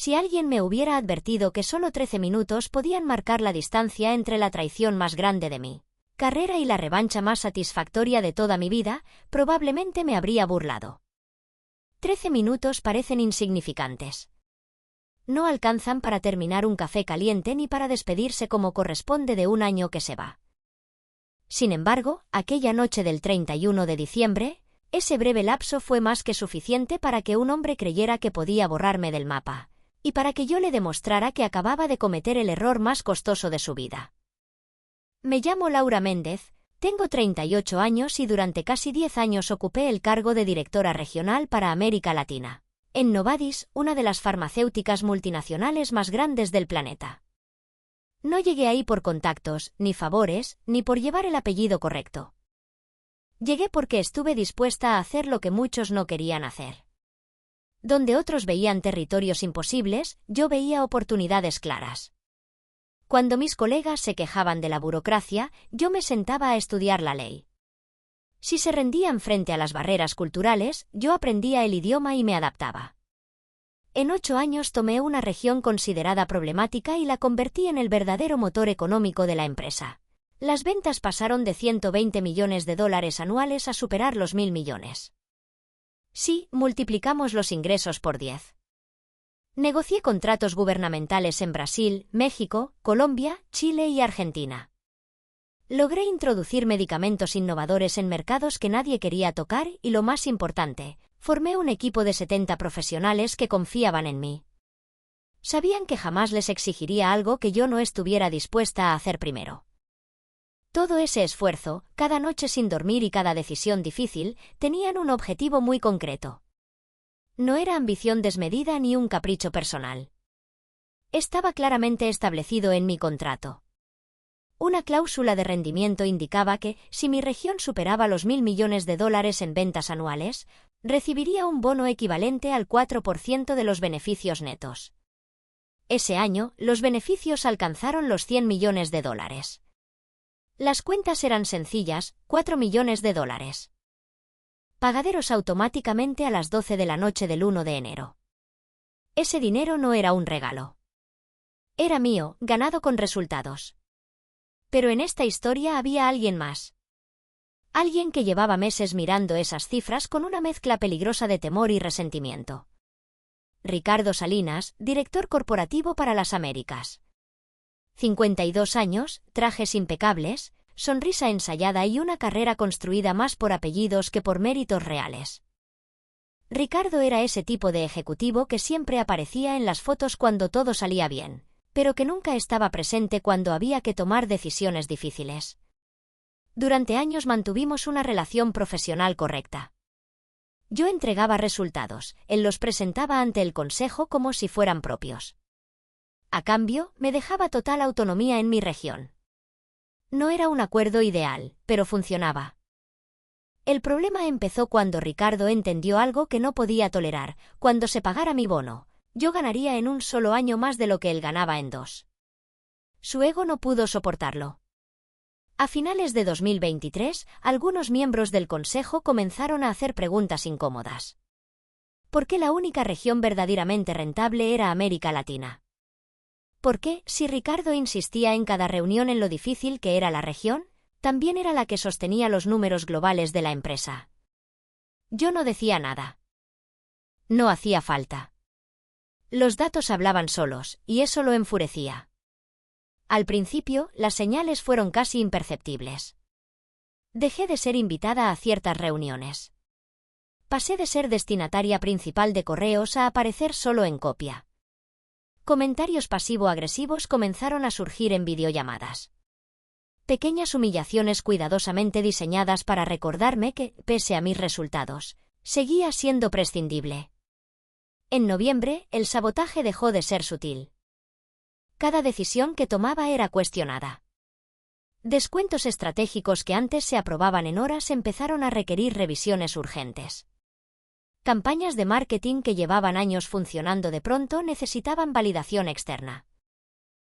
Si alguien me hubiera advertido que solo 13 minutos podían marcar la distancia entre la traición más grande de mi carrera y la revancha más satisfactoria de toda mi vida, probablemente me habría burlado. 13 minutos parecen insignificantes. No alcanzan para terminar un café caliente ni para despedirse como corresponde de un año que se va. Sin embargo, aquella noche del 31 de diciembre, ese breve lapso fue más que suficiente para que un hombre creyera que podía borrarme del mapa, y para que yo le demostrara que acababa de cometer el error más costoso de su vida. Me llamo Laura Méndez, tengo 38 años y durante casi 10 años ocupé el cargo de directora regional para América Latina, en Novartis, una de las farmacéuticas multinacionales más grandes del planeta. No llegué ahí por contactos, ni favores, ni por llevar el apellido correcto. Llegué porque estuve dispuesta a hacer lo que muchos no querían hacer. Donde otros veían territorios imposibles, yo veía oportunidades claras. Cuando mis colegas se quejaban de la burocracia, yo me sentaba a estudiar la ley. Si se rendían frente a las barreras culturales, yo aprendía el idioma y me adaptaba. En 8 años tomé una región considerada problemática y la convertí en el verdadero motor económico de la empresa. Las ventas pasaron de $120 millones anuales a superar los 1.000 millones. Sí, multiplicamos los ingresos por 10. Negocié contratos gubernamentales en Brasil, México, Colombia, Chile y Argentina. Logré introducir medicamentos innovadores en mercados que nadie quería tocar y, lo más importante, formé un equipo de 70 profesionales que confiaban en mí. Sabían que jamás les exigiría algo que yo no estuviera dispuesta a hacer primero. Todo ese esfuerzo, cada noche sin dormir y cada decisión difícil, tenían un objetivo muy concreto. No era ambición desmedida ni un capricho personal. Estaba claramente establecido en mi contrato. Una cláusula de rendimiento indicaba que, si mi región superaba los 1.000 millones de dólares en ventas anuales, recibiría un bono equivalente al 4% de los beneficios netos. Ese año, los beneficios alcanzaron los 100 millones de dólares. Las cuentas eran sencillas, 4 millones de dólares. Pagaderos automáticamente a las 12 de la noche del 1 de enero. Ese dinero no era un regalo. Era mío, ganado con resultados. Pero en esta historia había alguien más. Alguien que llevaba meses mirando esas cifras con una mezcla peligrosa de temor y resentimiento. Ricardo Salinas, director corporativo para las Américas. 52 años, trajes impecables, sonrisa ensayada y una carrera construida más por apellidos que por méritos reales. Ricardo era ese tipo de ejecutivo que siempre aparecía en las fotos cuando todo salía bien, pero que nunca estaba presente cuando había que tomar decisiones difíciles. Durante años mantuvimos una relación profesional correcta. Yo entregaba resultados, él los presentaba ante el consejo como si fueran propios. A cambio, me dejaba total autonomía en mi región. No era un acuerdo ideal, pero funcionaba. El problema empezó cuando Ricardo entendió algo que no podía tolerar: cuando se pagara mi bono, yo ganaría en un solo año más de lo que él ganaba en 2. Su ego no pudo soportarlo. A finales de 2023, algunos miembros del consejo comenzaron a hacer preguntas incómodas. ¿Por qué la única región verdaderamente rentable era América Latina? ¿Por qué, si Ricardo insistía en cada reunión en lo difícil que era la región, también era la que sostenía los números globales de la empresa? Yo no decía nada. No hacía falta. Los datos hablaban solos, y eso lo enfurecía. Al principio, las señales fueron casi imperceptibles. Dejé de ser invitada a ciertas reuniones. Pasé de ser destinataria principal de correos a aparecer solo en copia. Comentarios pasivo-agresivos comenzaron a surgir en videollamadas. Pequeñas humillaciones cuidadosamente diseñadas para recordarme que, pese a mis resultados, seguía siendo prescindible. En noviembre, el sabotaje dejó de ser sutil. Cada decisión que tomaba era cuestionada. Descuentos estratégicos que antes se aprobaban en horas empezaron a requerir revisiones urgentes. Campañas de marketing que llevaban años funcionando de pronto necesitaban validación externa.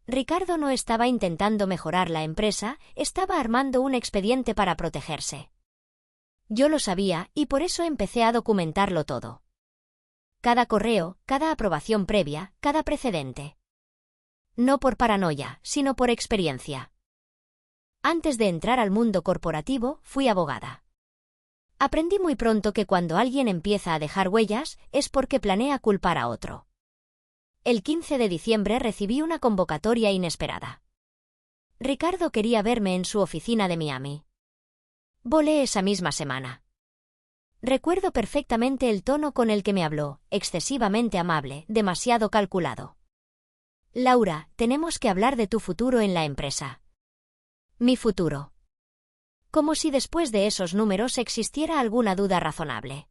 Ricardo no estaba intentando mejorar la empresa, estaba armando un expediente para protegerse. Yo lo sabía y por eso empecé a documentarlo todo. Cada correo, cada aprobación previa, cada precedente. No por paranoia, sino por experiencia. Antes de entrar al mundo corporativo, fui abogada. Aprendí muy pronto que cuando alguien empieza a dejar huellas, es porque planea culpar a otro. El 15 de diciembre recibí una convocatoria inesperada. Ricardo quería verme en su oficina de Miami. Volé esa misma semana. Recuerdo perfectamente el tono con el que me habló, excesivamente amable, demasiado calculado. Laura, tenemos que hablar de tu futuro en la empresa. Mi futuro. Como si después de esos números existiera alguna duda razonable.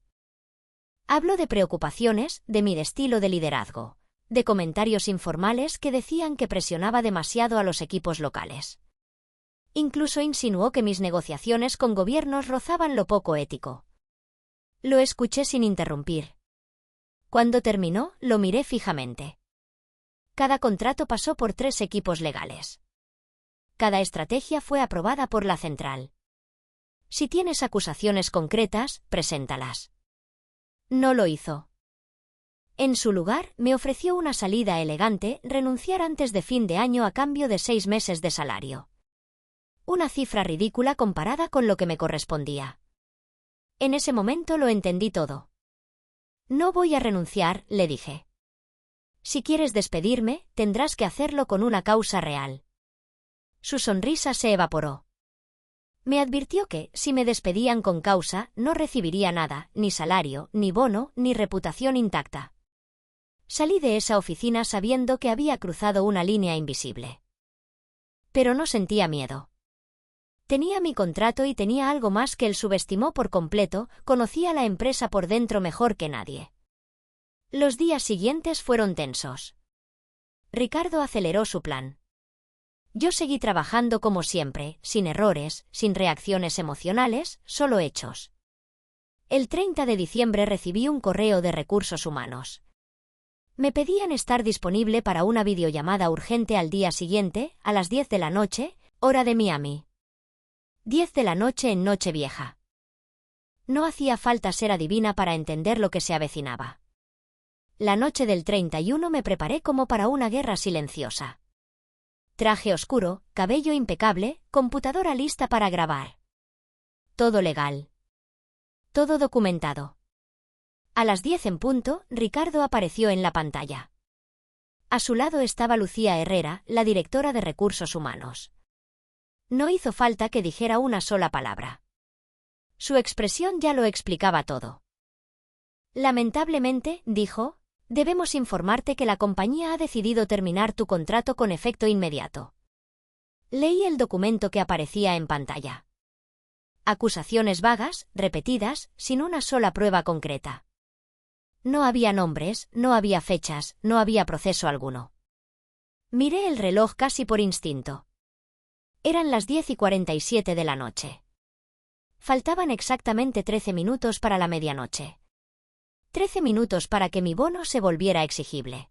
Hablo de preocupaciones, de mi estilo de liderazgo, de comentarios informales que decían que presionaba demasiado a los equipos locales. Incluso insinuó que mis negociaciones con gobiernos rozaban lo poco ético. Lo escuché sin interrumpir. Cuando terminó, lo miré fijamente. Cada contrato pasó por 3 equipos legales. Cada estrategia fue aprobada por la central. Si tienes acusaciones concretas, preséntalas. No lo hizo. En su lugar, me ofreció una salida elegante, renunciar antes de fin de año a cambio de 6 meses de salario. Una cifra ridícula comparada con lo que me correspondía. En ese momento lo entendí todo. No voy a renunciar, le dije. Si quieres despedirme, tendrás que hacerlo con una causa real. Su sonrisa se evaporó. Me advirtió que, si me despedían con causa, no recibiría nada, ni salario, ni bono, ni reputación intacta. Salí de esa oficina sabiendo que había cruzado una línea invisible. Pero no sentía miedo. Tenía mi contrato y tenía algo más que él subestimó por completo, conocía la empresa por dentro mejor que nadie. Los días siguientes fueron tensos. Ricardo aceleró su plan. Yo seguí trabajando como siempre, sin errores, sin reacciones emocionales, solo hechos. El 30 de diciembre recibí un correo de recursos humanos. Me pedían estar disponible para una videollamada urgente al día siguiente, a las 10 de la noche, hora de Miami. 10 de la noche en Nochevieja. No hacía falta ser adivina para entender lo que se avecinaba. La noche del 31 me preparé como para una guerra silenciosa. Traje oscuro, cabello impecable, computadora lista para grabar. Todo legal. Todo documentado. A las 10 en punto, Ricardo apareció en la pantalla. A su lado estaba Lucía Herrera, la directora de Recursos Humanos. No hizo falta que dijera una sola palabra. Su expresión ya lo explicaba todo. Lamentablemente, dijo, debemos informarte que la compañía ha decidido terminar tu contrato con efecto inmediato. Leí el documento que aparecía en pantalla. Acusaciones vagas, repetidas, sin una sola prueba concreta. No había nombres, no había fechas, no había proceso alguno. Miré el reloj casi por instinto. Eran las 10:47 de la noche. Faltaban exactamente 13 minutos para la medianoche. 13 minutos para que mi bono se volviera exigible.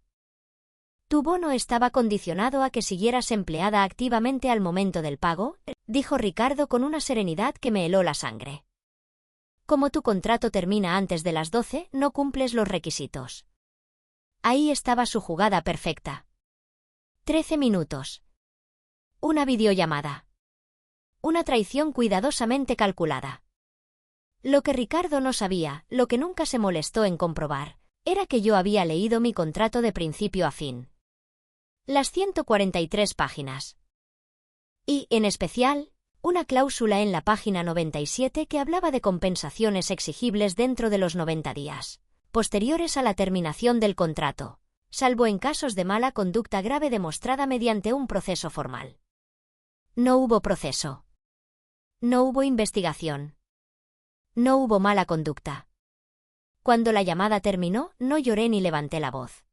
Tu bono estaba condicionado a que siguieras empleada activamente al momento del pago, dijo Ricardo con una serenidad que me heló la sangre. Como tu contrato termina antes de las 12, no cumples los requisitos. Ahí estaba su jugada perfecta. 13 minutos. Una videollamada. Una traición cuidadosamente calculada. Lo que Ricardo no sabía, lo que nunca se molestó en comprobar, era que yo había leído mi contrato de principio a fin. Las 143 páginas. Y, en especial, una cláusula en la página 97 que hablaba de compensaciones exigibles dentro de los 90 días, posteriores a la terminación del contrato, salvo en casos de mala conducta grave demostrada mediante un proceso formal. No hubo proceso. No hubo investigación. No hubo mala conducta. Cuando la llamada terminó, no lloré ni levanté la voz.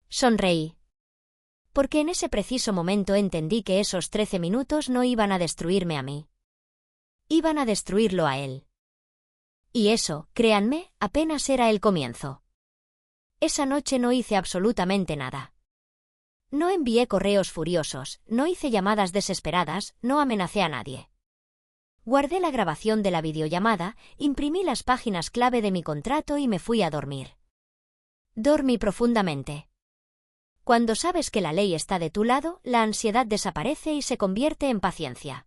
Sonreí. Porque en ese preciso momento entendí que esos 13 minutos no iban a destruirme a mí. Iban a destruirlo a él. Y eso, créanme, apenas era el comienzo. Esa noche no hice absolutamente nada. No envié correos furiosos, no hice llamadas desesperadas, no amenacé a nadie. Guardé la grabación de la videollamada, imprimí las páginas clave de mi contrato y me fui a dormir. Dormí profundamente. Cuando sabes que la ley está de tu lado, la ansiedad desaparece y se convierte en paciencia.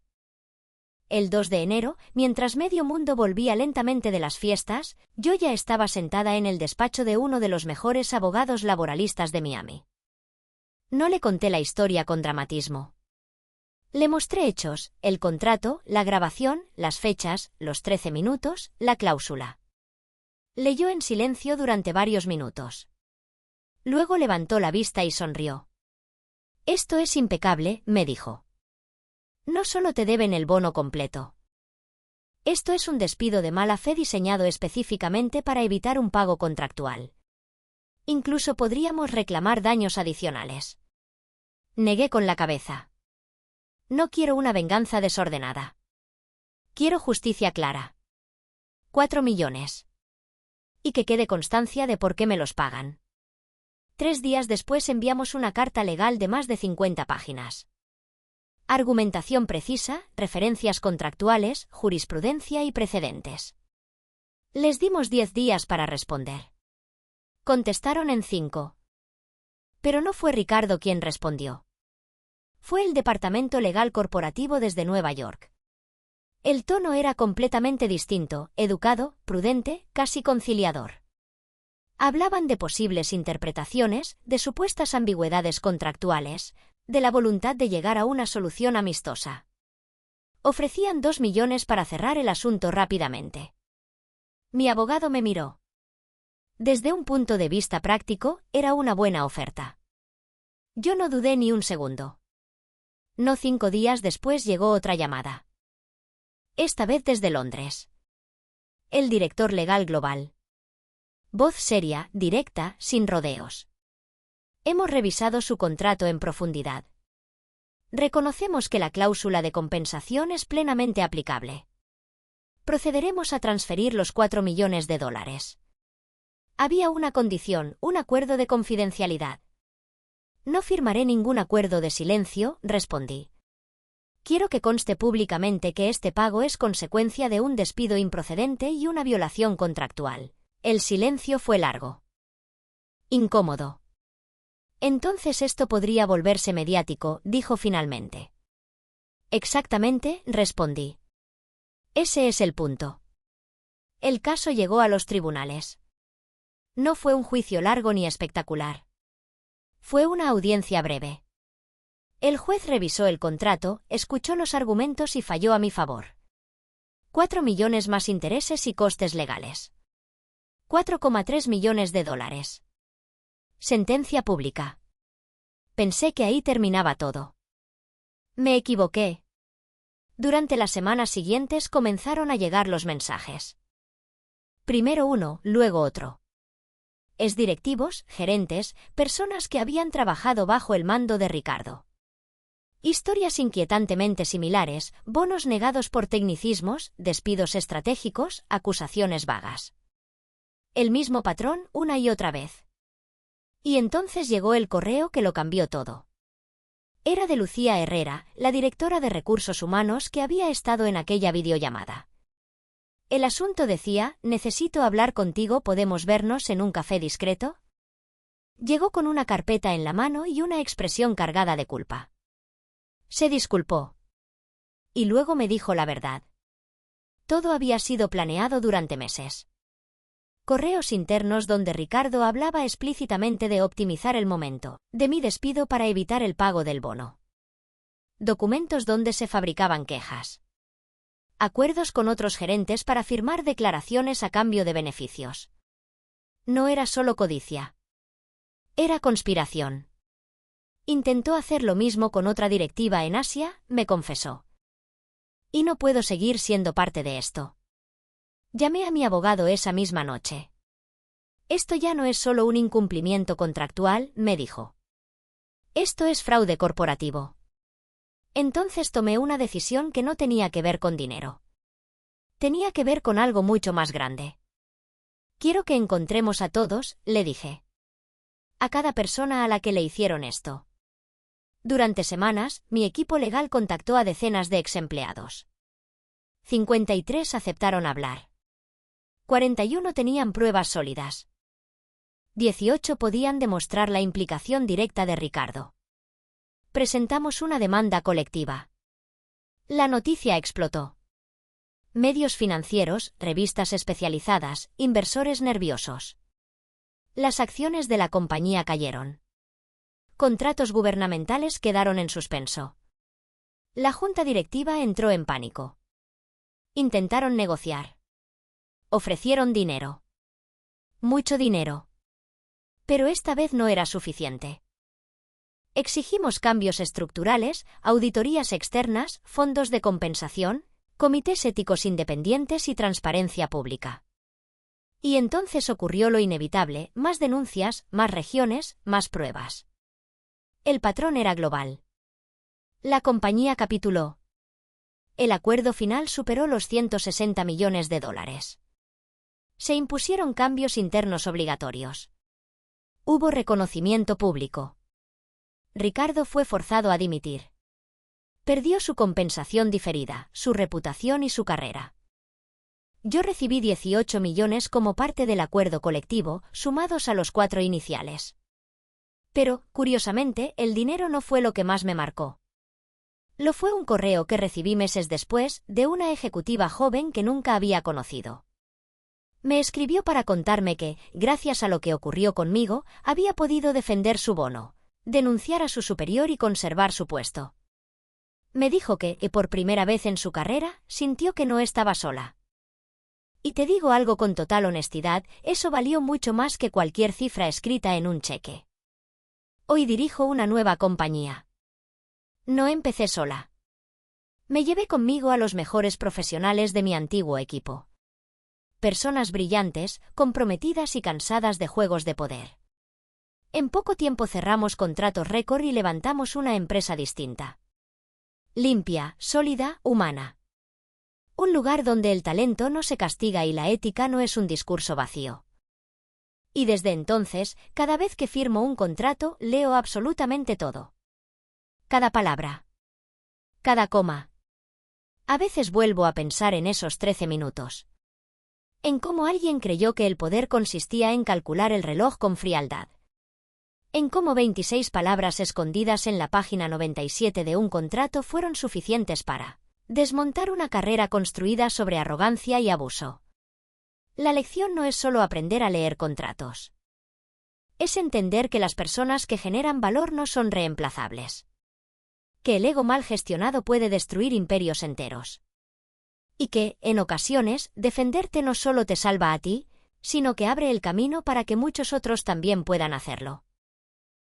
El 2 de enero, mientras medio mundo volvía lentamente de las fiestas, yo ya estaba sentada en el despacho de uno de los mejores abogados laboralistas de Miami. No le conté la historia con dramatismo. Le mostré hechos, el contrato, la grabación, las fechas, los 13 minutos, la cláusula. Leyó en silencio durante varios minutos. Luego levantó la vista y sonrió. «Esto es impecable», me dijo. «No solo te deben el bono completo. Esto es un despido de mala fe diseñado específicamente para evitar un pago contractual. Incluso podríamos reclamar daños adicionales». Negué con la cabeza. No quiero una venganza desordenada. Quiero justicia clara. 4 millones. Y que quede constancia de por qué me los pagan. 3 días después enviamos una carta legal de más de 50 páginas. Argumentación precisa, referencias contractuales, jurisprudencia y precedentes. Les dimos 10 días para responder. Contestaron en 5. Pero no fue Ricardo quien respondió. Fue el Departamento Legal Corporativo desde Nueva York. El tono era completamente distinto, educado, prudente, casi conciliador. Hablaban de posibles interpretaciones, de supuestas ambigüedades contractuales, de la voluntad de llegar a una solución amistosa. Ofrecían 2 millones para cerrar el asunto rápidamente. Mi abogado me miró. Desde un punto de vista práctico, era una buena oferta. Yo no dudé ni un segundo. No 5 días después llegó otra llamada. Esta vez desde Londres. El director legal global. Voz seria, directa, sin rodeos. Hemos revisado su contrato en profundidad. Reconocemos que la cláusula de compensación es plenamente aplicable. Procederemos a transferir los 4 millones de dólares. Había una condición, un acuerdo de confidencialidad. No firmaré ningún acuerdo de silencio, respondí. Quiero que conste públicamente que este pago es consecuencia de un despido improcedente y una violación contractual. El silencio fue largo. Incómodo. Entonces esto podría volverse mediático, dijo finalmente. Exactamente, respondí. Ese es el punto. El caso llegó a los tribunales. No fue un juicio largo ni espectacular. Fue una audiencia breve. El juez revisó el contrato, escuchó los argumentos y falló a mi favor. 4 millones más intereses y costes legales. 4,3 millones de dólares. Sentencia pública. Pensé que ahí terminaba todo. Me equivoqué. Durante las semanas siguientes comenzaron a llegar los mensajes. Primero uno, luego otro. Exdirectivos, gerentes, personas que habían trabajado bajo el mando de Ricardo. Historias inquietantemente similares, bonos negados por tecnicismos, despidos estratégicos, acusaciones vagas. El mismo patrón una y otra vez. Y entonces llegó el correo que lo cambió todo. Era de Lucía Herrera, la directora de Recursos Humanos que había estado en aquella videollamada. El asunto decía, necesito hablar contigo, ¿podemos vernos en un café discreto? Llegó con una carpeta en la mano y una expresión cargada de culpa. Se disculpó. Y luego me dijo la verdad. Todo había sido planeado durante meses. Correos internos donde Ricardo hablaba explícitamente de optimizar el momento de mi despido para evitar el pago del bono. Documentos donde se fabricaban quejas. Acuerdos con otros gerentes para firmar declaraciones a cambio de beneficios. No era solo codicia. Era conspiración. Intentó hacer lo mismo con otra directiva en Asia, me confesó. Y no puedo seguir siendo parte de esto. Llamé a mi abogado esa misma noche. Esto ya no es solo un incumplimiento contractual, me dijo. Esto es fraude corporativo. Entonces tomé una decisión que no tenía que ver con dinero. Tenía que ver con algo mucho más grande. Quiero que encontremos a todos, le dije. A cada persona a la que le hicieron esto. Durante semanas, mi equipo legal contactó a decenas de exempleados. 53 aceptaron hablar. 41 tenían pruebas sólidas. 18 podían demostrar la implicación directa de Ricardo. Presentamos una demanda colectiva. La noticia explotó. Medios financieros, revistas especializadas, inversores nerviosos. Las acciones de la compañía cayeron. Contratos gubernamentales quedaron en suspenso. La junta directiva entró en pánico. Intentaron negociar. Ofrecieron dinero. Mucho dinero. Pero esta vez no era suficiente. Exigimos cambios estructurales, auditorías externas, fondos de compensación, comités éticos independientes y transparencia pública. Y entonces ocurrió lo inevitable: más denuncias, más regiones, más pruebas. El patrón era global. La compañía capituló. El acuerdo final superó los 160 millones de dólares. Se impusieron cambios internos obligatorios. Hubo reconocimiento público. Ricardo fue forzado a dimitir. Perdió su compensación diferida, su reputación y su carrera. Yo recibí 18 millones como parte del acuerdo colectivo, sumados a los 4 iniciales. Pero, curiosamente, el dinero no fue lo que más me marcó. Lo fue un correo que recibí meses después, de una ejecutiva joven que nunca había conocido. Me escribió para contarme que, gracias a lo que ocurrió conmigo, había podido defender su bono, denunciar a su superior y conservar su puesto. Me dijo que, por primera vez en su carrera, sintió que no estaba sola. Y te digo algo con total honestidad, eso valió mucho más que cualquier cifra escrita en un cheque. Hoy dirijo una nueva compañía. No empecé sola. Me llevé conmigo a los mejores profesionales de mi antiguo equipo. Personas brillantes, comprometidas y cansadas de juegos de poder. En poco tiempo cerramos contratos récord y levantamos una empresa distinta. Limpia, sólida, humana. Un lugar donde el talento no se castiga y la ética no es un discurso vacío. Y desde entonces, cada vez que firmo un contrato, leo absolutamente todo. Cada palabra. Cada coma. A veces vuelvo a pensar en esos 13 minutos. En cómo alguien creyó que el poder consistía en calcular el reloj con frialdad. En cómo 26 palabras escondidas en la página 97 de un contrato fueron suficientes para desmontar una carrera construida sobre arrogancia y abuso. La lección no es solo aprender a leer contratos. Es entender que las personas que generan valor no son reemplazables. Que el ego mal gestionado puede destruir imperios enteros. Y que, en ocasiones, defenderte no solo te salva a ti, sino que abre el camino para que muchos otros también puedan hacerlo.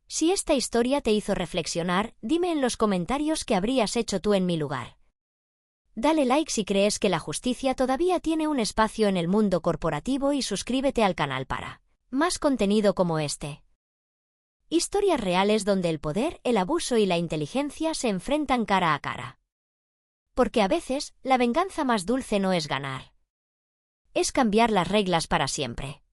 Si esta historia te hizo reflexionar, dime en los comentarios qué habrías hecho tú en mi lugar. Dale like si crees que la justicia todavía tiene un espacio en el mundo corporativo y suscríbete al canal para más contenido como este. Historias reales donde el poder, el abuso y la inteligencia se enfrentan cara a cara. Porque a veces, la venganza más dulce no es ganar. Es cambiar las reglas para siempre.